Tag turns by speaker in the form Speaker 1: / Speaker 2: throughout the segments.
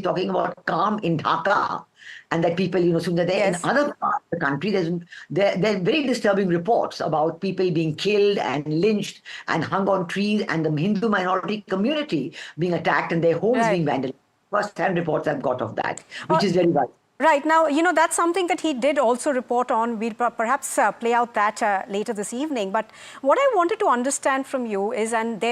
Speaker 1: talking about calm in Dhaka, and that people, so that in
Speaker 2: Yes.
Speaker 1: other parts of the country, there are very disturbing reports about people being killed and lynched and hung on trees, and the Hindu minority community being attacked and their homes
Speaker 2: Right.
Speaker 1: being vandalized. First-hand reports I've got of that,
Speaker 2: Uh,
Speaker 1: which is very bad.
Speaker 2: Right. Now, that's something that he did also report on. We'll perhaps play out that later this evening. But what I wanted to understand from you is, and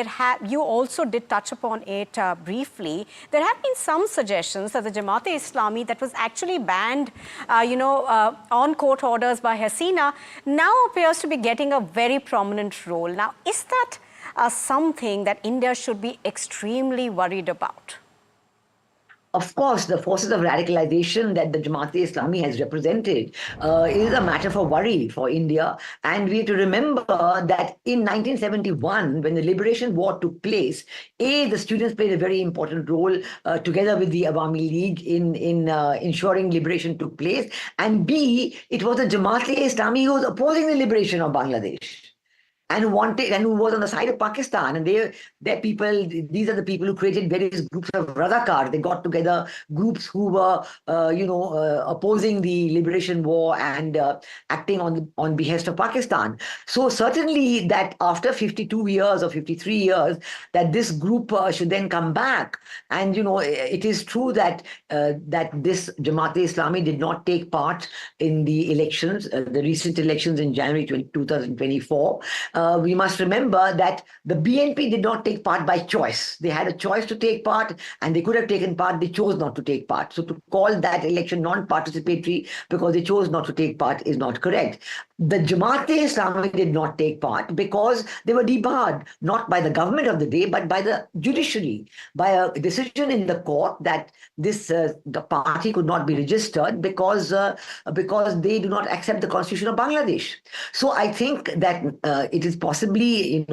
Speaker 2: you also did touch upon it briefly, there have been some suggestions that the Jamaat-e-Islami that was actually banned, on court orders by Hasina, now appears to be getting a very prominent role. Now, is that something that India should be extremely worried about?
Speaker 1: Of course, the forces of radicalization that the Jamaat-e-Islami has represented is a matter for worry for India. And we have to remember that in 1971, when the Liberation War took place, the students played a very important role together with the Awami League in ensuring liberation took place. And B, it was the Jamaat-e-Islami who was opposing the liberation of Bangladesh, and who was on the side of Pakistan. And they're people, these are the people who created various groups of Razakar. They got together groups who were, opposing the liberation war and acting on behest of Pakistan. So certainly that after 52 years or 53 years, that this group should then come back. And, it is true that this Jamaat-e-Islami did not take part in the elections, the recent elections in January 2024. We must remember that the BNP did not take part by choice. They had a choice to take part, and they could have taken part. They chose not to take part. So to call that election non-participatory because they chose not to take part is not correct. The Jamaat-e-Islami did not take part because they were debarred, not by the government of the day, but by the judiciary, by a decision in the court that the party could not be registered because they do not accept the constitution of Bangladesh. So I think that it is possibly,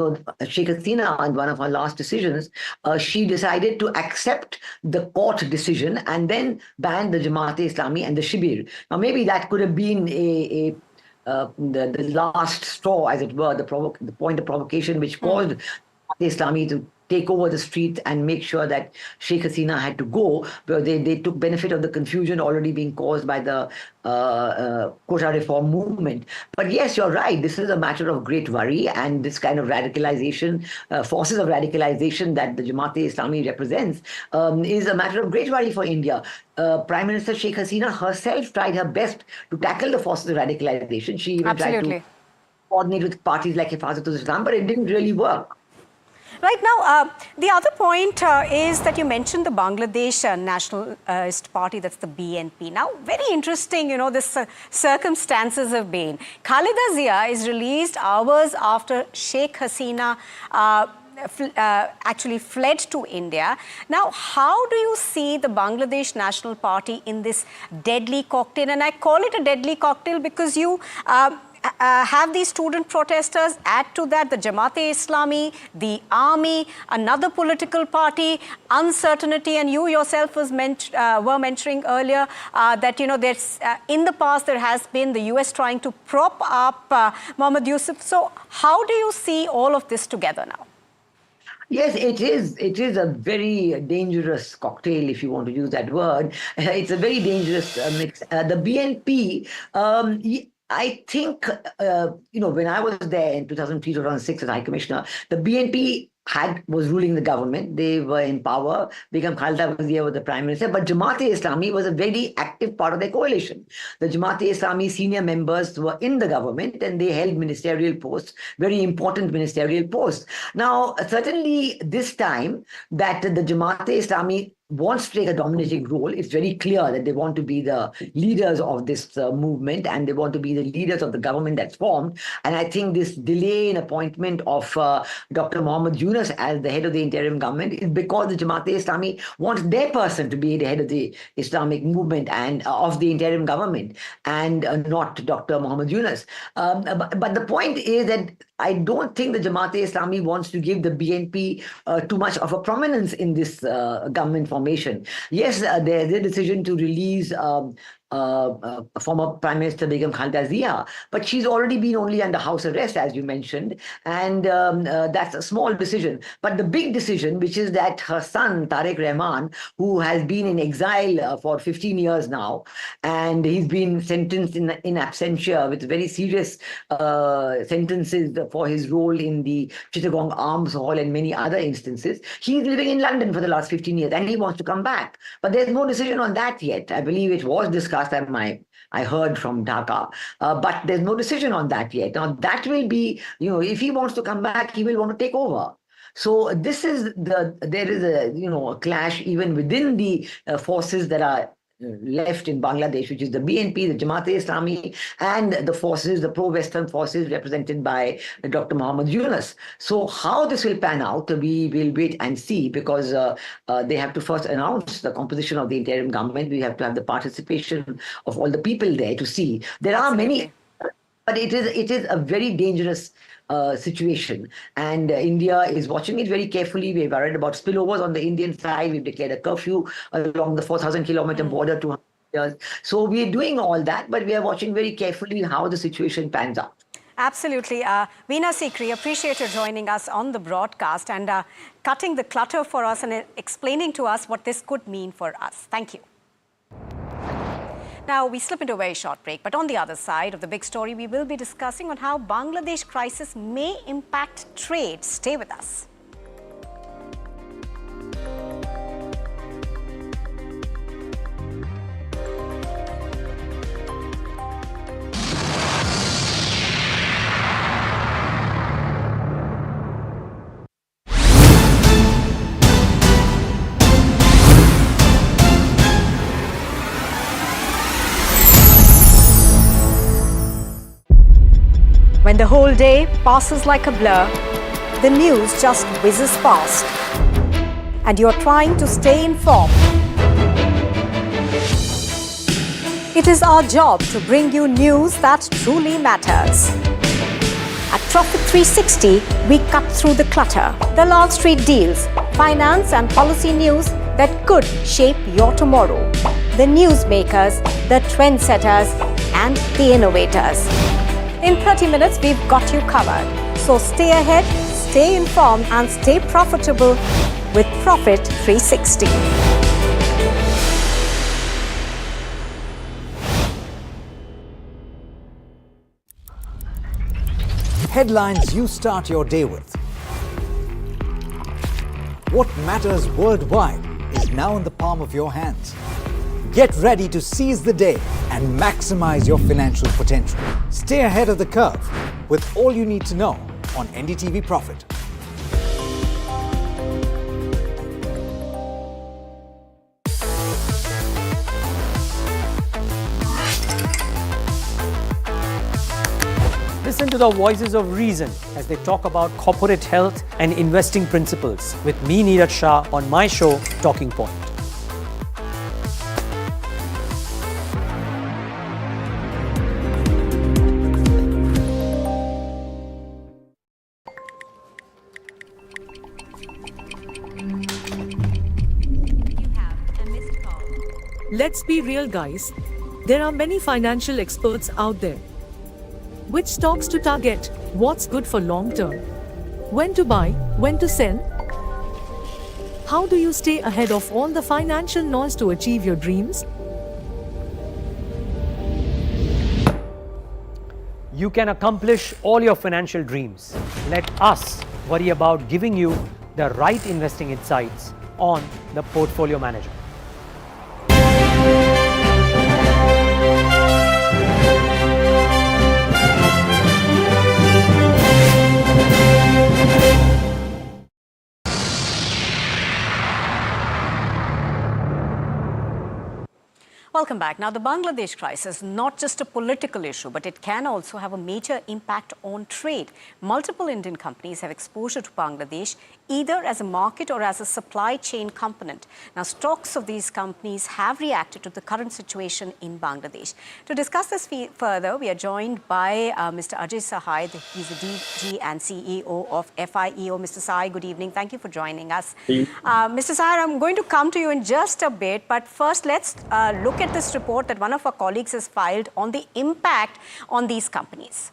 Speaker 1: Sheikh Hasina, on one of her last decisions, she decided to accept the court decision and then ban the Jamaat-e-Islami and the Shibir. Now, maybe that could have been the last straw, as it were, the point of provocation which caused the Islami to take over the street and make sure that Sheikh Hasina had to go, because they took benefit of the confusion already being caused by the quota reform movement. But yes, you're right. This is a matter of great worry, and this kind of radicalization, forces of radicalization that the Jamaat-e-Islami represents, is a matter of great worry for India. Prime Minister Sheikh Hasina herself tried her best to tackle the forces of radicalization. She even tried to coordinate with parties like Hifazat-ul-Islam, but it didn't really work.
Speaker 2: Right now, the other point is that you mentioned the Bangladesh Nationalist Party, that's the BNP. Now, very interesting, this circumstances have been. Khaleda Zia is released hours after Sheikh Hasina actually fled to India. Now, how do you see the Bangladesh National Party in this deadly cocktail? And I call it a deadly cocktail because you have these student protesters, add to that the Jamaat-e-Islami, the army, another political party, uncertainty, and you yourself were mentioning earlier that, there's, in the past there has been the US trying to prop up Mohammed Yusuf. So how do you see all of this together now?
Speaker 1: Yes, it is. It is a very dangerous cocktail, if you want to use that word. It's a very dangerous mix. The BNP, I think, when I was there in 2003, 2006 as High Commissioner, the BNP was ruling the government. They were in power. Begum Khaleda Zia was the Prime Minister. But Jamaat-e-Islami was a very active part of their coalition. The Jamaat-e-Islami senior members were in the government and they held ministerial posts, very important ministerial posts. Now, certainly this time that the Jamaat-e-Islami wants to take a dominating role, it's very clear that they want to be the leaders of this movement and they want to be the leaders of the government that's formed. And I think this delay in appointment of Dr. Mohammed Yunus as the head of the interim government is because the Jamaat-e-Islami wants their person to be the head of the Islamic movement and of the interim government, and not Dr. Mohammed Yunus. But the point is that I don't think the Jamaat-e-Islami wants to give the BNP too much of a prominence in this government formation. Yes, there's a decision to release former Prime Minister Begum Khalida Zia, but she's already been only under house arrest, as you mentioned, and that's a small decision. But the big decision, which is that her son, Tariq Rahman, who has been in exile for 15 years now, and he's been sentenced in absentia with very serious sentences for his role in the Chittagong Arms Hall and many other instances. He's living in London for the last 15 years and he wants to come back. But there's no decision on that yet. I believe it was discussed, I heard from Dhaka, but there's no decision on that yet. Now, that will be, if he wants to come back, he will want to take over. So there is a clash even within the forces that are left in Bangladesh, which is the BNP, the Jamaat-e-Islami, and the pro-Western forces represented by Dr. Muhammad Yunus. So how this will pan out, we will wait and see, because they have to first announce the composition of the interim government. We have to have the participation of all the people there to see. There are many, but it is a very dangerous situation, and India is watching it very carefully. We're worried about spillovers on the Indian side. We've declared a curfew along the 4,000-kilometer border to years. So we're doing all that, but we are watching very carefully how the situation pans out.
Speaker 2: Absolutely. Veena Sikri, appreciate you joining us on the broadcast and cutting the clutter for us and explaining to us what this could mean for us. Thank you. Now, we slip into a very short break, but on the other side of the big story, we will be discussing on how Bangladesh crisis may impact trade. Stay with us. When the whole day passes like a blur, the news just whizzes past, and you're trying to stay informed. It is our job to bring you news that truly matters. At Profit 360, we cut through the clutter, the Lord Street deals, finance and policy news that could shape your tomorrow. The newsmakers, the trendsetters, and the innovators. In 30 minutes, we've got you covered. So stay ahead, stay informed, and stay profitable with Profit 360.
Speaker 3: Headlines you start your day with. What matters worldwide is now in the palm of your hands. Get ready to seize the day and maximize your financial potential. Stay ahead of the curve with all you need to know on NDTV Profit.
Speaker 4: Listen to the voices of reason as they talk about corporate health and investing principles with me, Neeraj Shah, on my show, Talking Point.
Speaker 5: Let's be real, guys. There are many financial experts out there. Which stocks to target? What's good for long term? When to buy? When to sell? How do you stay ahead of all the financial noise to achieve your dreams?
Speaker 4: You can accomplish all your financial dreams. Let us worry about giving you the right investing insights on the Portfolio Manager.
Speaker 2: Welcome back. Now, the Bangladesh crisis is not just a political issue, but it can also have a major impact on trade. Multiple Indian companies have exposure to Bangladesh, either as a market or as a supply chain component. Now, stocks of these companies have reacted to the current situation in Bangladesh. To discuss this further, we are joined by Mr. Ajay Sahai. He's the DG and CEO of FIEO. Mr. Sahai, good evening. Thank you for joining us. Mr. Sahai, I'm going to come to you in just a bit, but first let's look at this report that one of our colleagues has filed on the impact on these companies.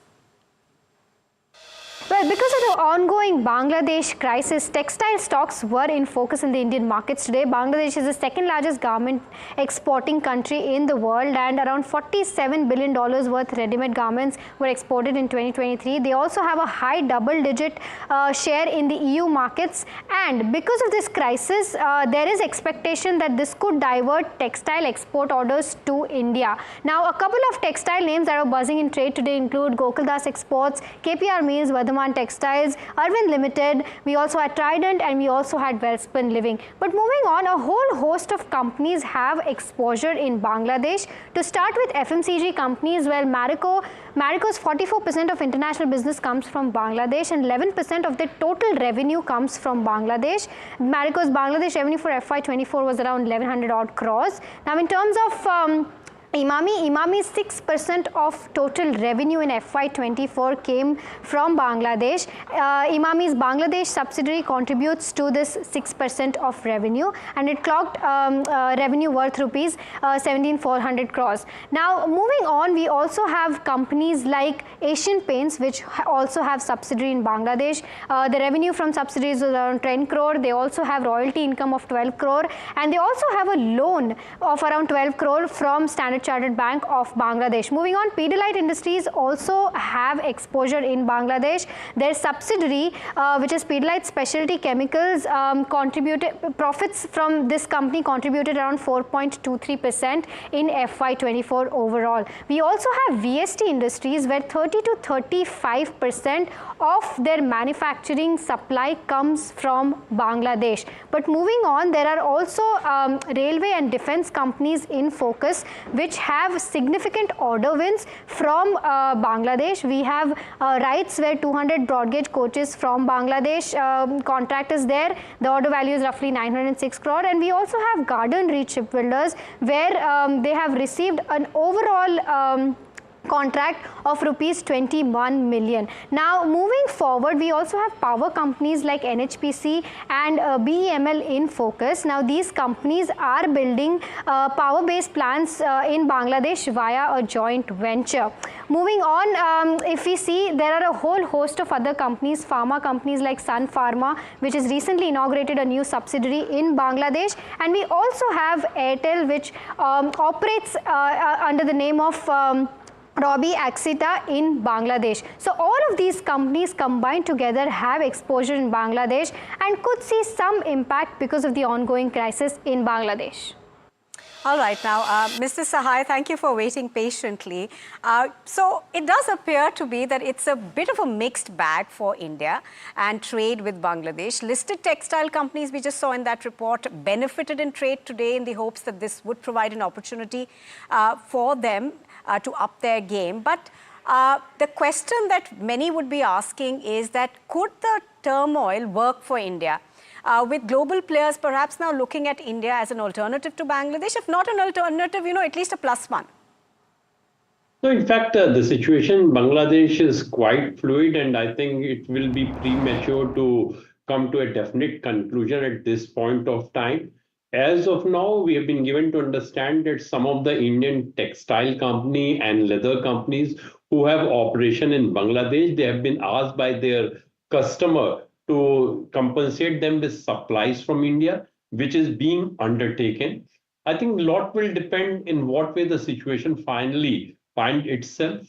Speaker 6: Well, because of the ongoing Bangladesh crisis, textile stocks were in focus in the Indian markets today. Bangladesh is the second largest garment exporting country in the world, and around $47 billion worth ready-made garments were exported in 2023. They also have a high double-digit share in the EU markets, and because of this crisis, there is expectation that this could divert textile export orders to India. Now, a couple of textile names that are buzzing in trade today include Gokuldas Exports, KPR Mills, Vardhaman Textiles, Arvind Limited, we also had Trident, and we also had Wellspun Living. But moving on, a whole host of companies have exposure in Bangladesh. To start with FMCG companies, well, Marico's 44% of international business comes from Bangladesh and 11% of the total revenue comes from Bangladesh. Marico's Bangladesh revenue for FY24 was around 1100 odd crores. Now, in terms of Imami's 6% of total revenue in FY24 came from Bangladesh. Imami's Bangladesh subsidiary contributes to this 6% of revenue, and it clocked revenue worth rupees 17,400 crores. Now, moving on, we also have companies like Asian Paints, which also have subsidiary in Bangladesh. The revenue from subsidiaries is around 10 crore. They also have royalty income of 12 crore, and they also have a loan of around 12 crore from Standard Chartered Bank of Bangladesh. Moving on, Pidilite Industries also have exposure in Bangladesh. Their subsidiary, which is Pidilite Specialty Chemicals, profits from this company contributed around 4.23% in FY24 overall. We also have VST Industries, where 30 to 35% of their manufacturing supply comes from Bangladesh. But moving on, there are also railway and defense companies in focus, which have significant order wins from Bangladesh. We have Rights, where 200 broad gauge coaches from Bangladesh contract is there. The order value is roughly 906 crore. And we also have Garden Reach Shipbuilders, where they have received an overall contract of rupees 21 million. Now, moving forward, we also have power companies like NHPC and BEML in focus. Now, these companies are building power-based plants in Bangladesh via a joint venture. Moving on, if we see, there are a whole host of other companies, pharma companies like Sun Pharma, which has recently inaugurated a new subsidiary in Bangladesh. And we also have Airtel, which operates under the name of Robi Axita in Bangladesh. So all of these companies combined together have exposure in Bangladesh and could see some impact because of the ongoing crisis in Bangladesh.
Speaker 2: All right, now, Mr. Sahai, thank you for waiting patiently. So it does appear to be that it's a bit of a mixed bag for India and trade with Bangladesh. Listed textile companies we just saw in that report benefited in trade today in the hopes that this would provide an opportunity for them to up their game. But the question that many would be asking is that could the turmoil work for India? With global players perhaps now looking at India as an alternative to Bangladesh, if not an alternative, at least a plus one.
Speaker 7: So in fact, the situation in Bangladesh is quite fluid, and I think it will be premature to come to a definite conclusion at this point of time. As of now, we have been given to understand that some of the Indian textile company and leather companies who have operation in Bangladesh, they have been asked by their customer to compensate them with supplies from India, which is being undertaken. I think a lot will depend in what way the situation finally finds itself.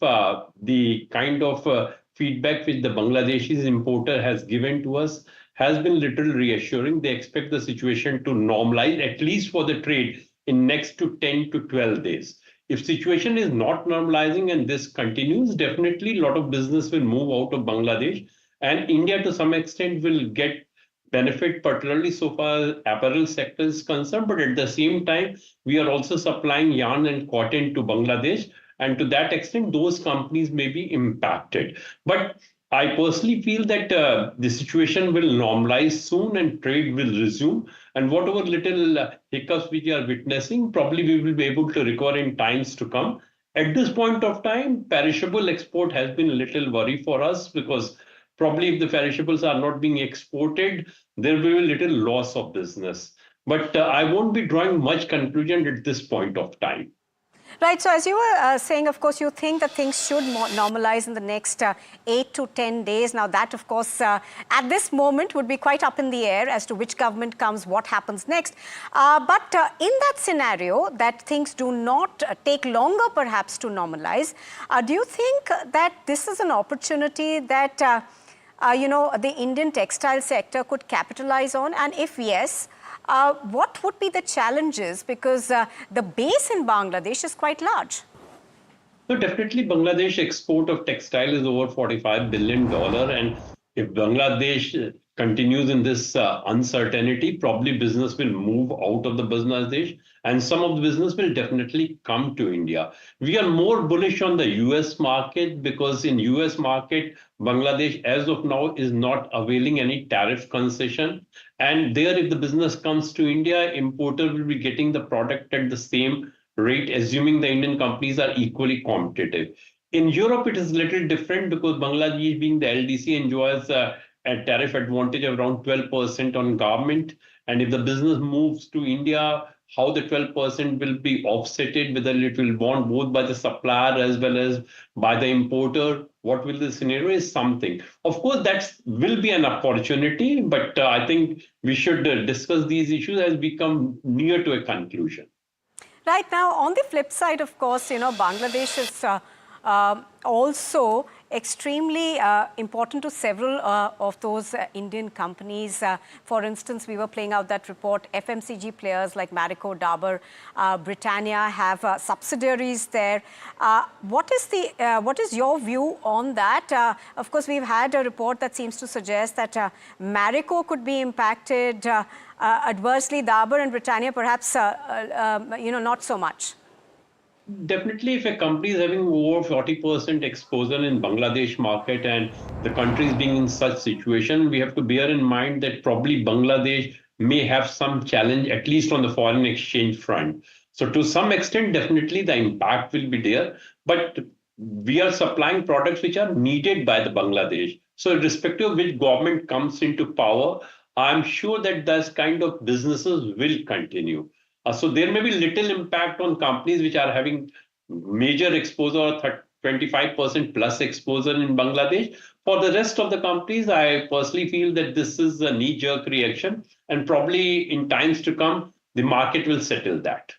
Speaker 7: The kind of feedback which the Bangladeshis importer has given to us has been little reassuring. They expect the situation to normalize, at least for the trade, in next to 10 to 12 days. If situation is not normalizing and this continues, definitely a lot of business will move out of Bangladesh, and India to some extent will get benefit, particularly so far as apparel sector is concerned. But at the same time, we are also supplying yarn and cotton to Bangladesh, and to that extent, those companies may be impacted. But I personally feel that the situation will normalize soon and trade will resume. And whatever little hiccups we are witnessing, probably we will be able to recover in times to come. At this point of time, perishable export has been a little worry for us because probably if the perishables are not being exported, there will be a little loss of business. But I won't be drawing much conclusion at this point of time.
Speaker 2: Right. So as you were saying, of course, you think that things should normalize in the next 8 to 10 days. Now, that, of course, at this moment would be quite up in the air as to which government comes, what happens next. But in that scenario, that things do not take longer, perhaps, to normalize, do you think that this is an opportunity that, the Indian textile sector could capitalize on? And if yes, what would be the challenges? Because the base in Bangladesh is quite large.
Speaker 7: So definitely Bangladesh export of textile is over $45 billion. And if Bangladesh continues in this uncertainty, probably business will move out of the Bangladesh and some of the business will definitely come to India. We are more bullish on the US market because in US market, Bangladesh as of now is not availing any tariff concession. And there, if the business comes to India, importer will be getting the product at the same rate, assuming the Indian companies are equally competitive. In Europe, it is a little different because Bangladesh, being the LDC, enjoys a tariff advantage of around 12% on garment. And if the business moves to India, how the 12% will be offsetted, whether it will bond both by the supplier as well as by the importer, what will the scenario is something. Of course, that will be an opportunity, but I think we should discuss these issues as we come near to a conclusion.
Speaker 2: Right. Now, on the flip side, of course, Bangladesh is also extremely important to several of those Indian companies. For instance, we were playing out that report. FMCG players like Marico, Dabur, Britannia have subsidiaries there. What is your view on that? Of course, we've had a report that seems to suggest that Marico could be impacted adversely. Dabur and Britannia, perhaps, not so much.
Speaker 7: Definitely, if a company is having over 40% exposure in Bangladesh market and the country is being in such situation, we have to bear in mind that probably Bangladesh may have some challenge, at least on the foreign exchange front. So to some extent, definitely the impact will be there. But we are supplying products which are needed by the Bangladesh. So irrespective of which government comes into power, I'm sure that this kind of businesses will continue. So there may be little impact on companies which are having major exposure, 25% plus exposure in Bangladesh. For the rest of the companies, I personally feel that this is a knee-jerk reaction, and probably in times to come, the market will settle that.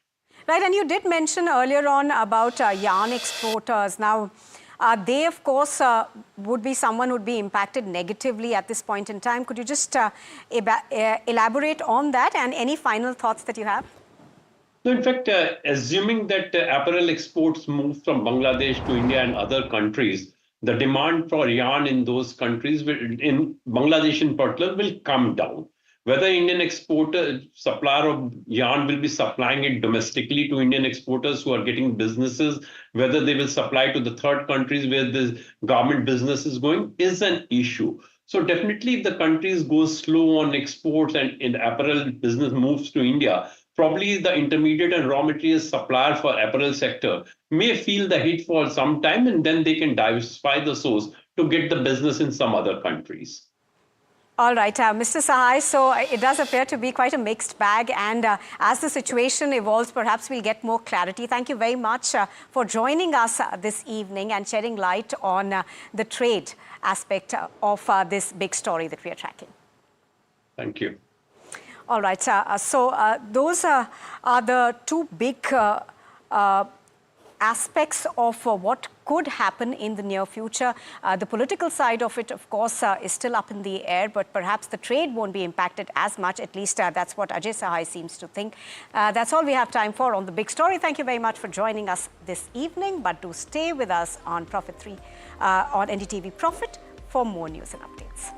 Speaker 2: Right, and you did mention earlier on about yarn exporters. Now, they, of course, would be someone who would be impacted negatively at this point in time. Could you just elaborate on that and any final thoughts that you have?
Speaker 7: So in fact, assuming that apparel exports move from Bangladesh to India and other countries, the demand for yarn in those countries, in Bangladesh in particular, will come down. Whether Indian supplier of yarn will be supplying it domestically to Indian exporters who are getting businesses, whether they will supply to the third countries where the garment business is going, is an issue. So definitely if the countries go slow on exports and in apparel business moves to India, probably the intermediate and raw materials supplier for apparel sector may feel the hit for some time, and then they can diversify the source to get the business in some other countries.
Speaker 2: All right, Mr. Sahai, so it does appear to be quite a mixed bag, and as the situation evolves, perhaps we'll get more clarity. Thank you very much for joining us this evening and shedding light on the trade aspect of this big story that we are tracking.
Speaker 7: Thank you.
Speaker 2: All right, so those are the two big aspects of what could happen in the near future. The political side of it, of course, is still up in the air, but perhaps the trade won't be impacted as much. At least that's what Ajay Sahai seems to think. That's all we have time for on The Big Story. Thank you very much for joining us this evening, but do stay with us on Profit 3 on NDTV Profit for more news and updates.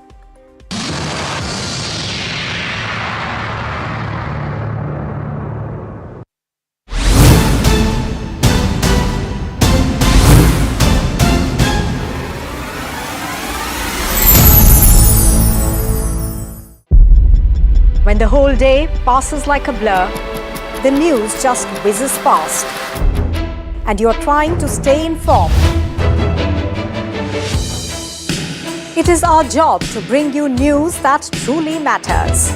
Speaker 2: When the whole day passes like a blur, the news just whizzes past, and you're trying to stay informed. It is our job to bring you news that truly matters.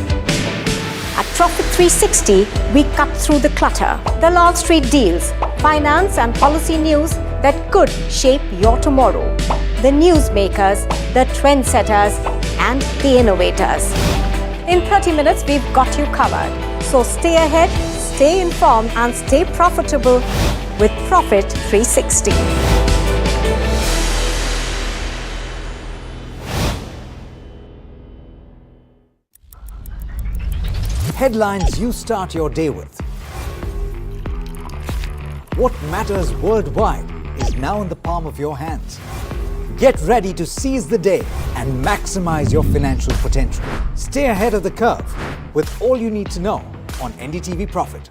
Speaker 2: At Profit 360, we cut through the clutter, the Wall Street deals, finance and policy news that could shape your tomorrow, the newsmakers, the trendsetters, and the innovators. In 30 minutes, we've got you covered. So stay ahead, stay informed, and stay profitable with Profit 360.
Speaker 3: Headlines you start your day with. What matters worldwide is now in the palm of your hands. Get ready to seize the day and maximize your financial potential. Stay ahead of the curve with all you need to know on NDTV Profit.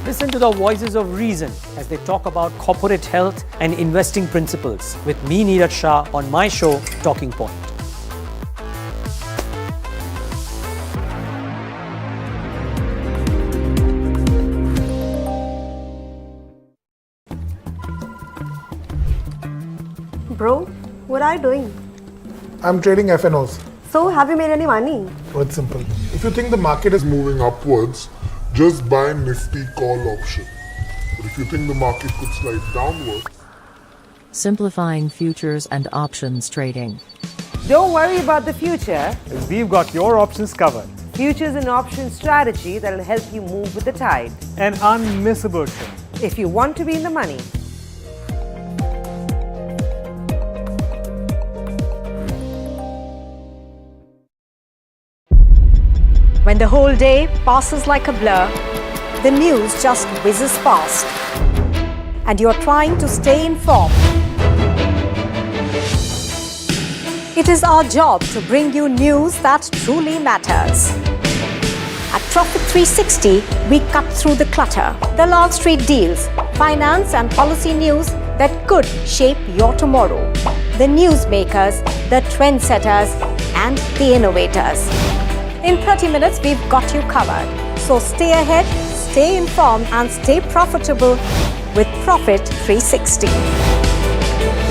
Speaker 4: Listen to the voices of reason as they talk about corporate health and investing principles with me, Neeraj Shah, on my show, Talking Point.
Speaker 8: Bro, what are you doing?
Speaker 9: I'm trading FNOs.
Speaker 8: So, have you made any money?
Speaker 9: Oh, it's simple.
Speaker 10: If you think the market is moving upwards, just buy Nifty call option. But if you think the market could slide downwards,
Speaker 11: simplifying futures and options trading.
Speaker 12: Don't worry about the future.
Speaker 13: We've got your options covered.
Speaker 12: Futures and options strategy that will help you move with the tide.
Speaker 13: An unmissable trade.
Speaker 12: If you want to be in the money.
Speaker 2: When the whole day passes like a blur, the news just whizzes past, and you're trying to stay informed. It is our job to bring you news that truly matters. At Profit 360, we cut through the clutter, the Wall Street deals, finance and policy news that could shape your tomorrow, the newsmakers, the trendsetters, and the innovators. In 30 minutes, we've got you covered. So stay ahead, stay informed, and stay profitable with Profit 360.